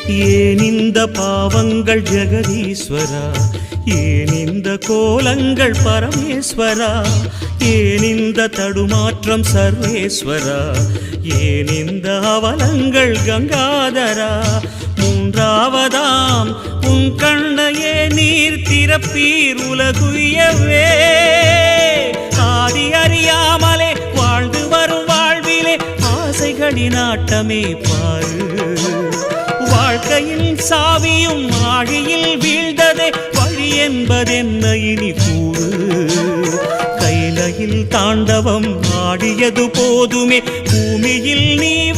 ஏன் இந்த பாவங்கள் ஜெகதீஸ்வரா, ஏன் இந்த கோலங்கள் பரமேஸ்வரா, ஏன் இந்த தடுமாற்றம் சர்வேஸ்வரா, ஏன் இந்த அவலங்கள் கங்காதரா. மூன்றாவதாம் உன் கண்ணையே நீர் திறப்பீர் உலகுயவே. ஆதி அறியாமலே வாழ்ந்து வரும் வாழ்விலே ஆசைகளின் ஆட்டமே பாரு. வாழ்க்கையில் சாவியும் ஆழியில் வீழ்ந்ததே, வழி என்பதென்ன இனி கூறு. கைலையில் தாண்டவம் ஆடியது போதுமே, பூமியில் நீ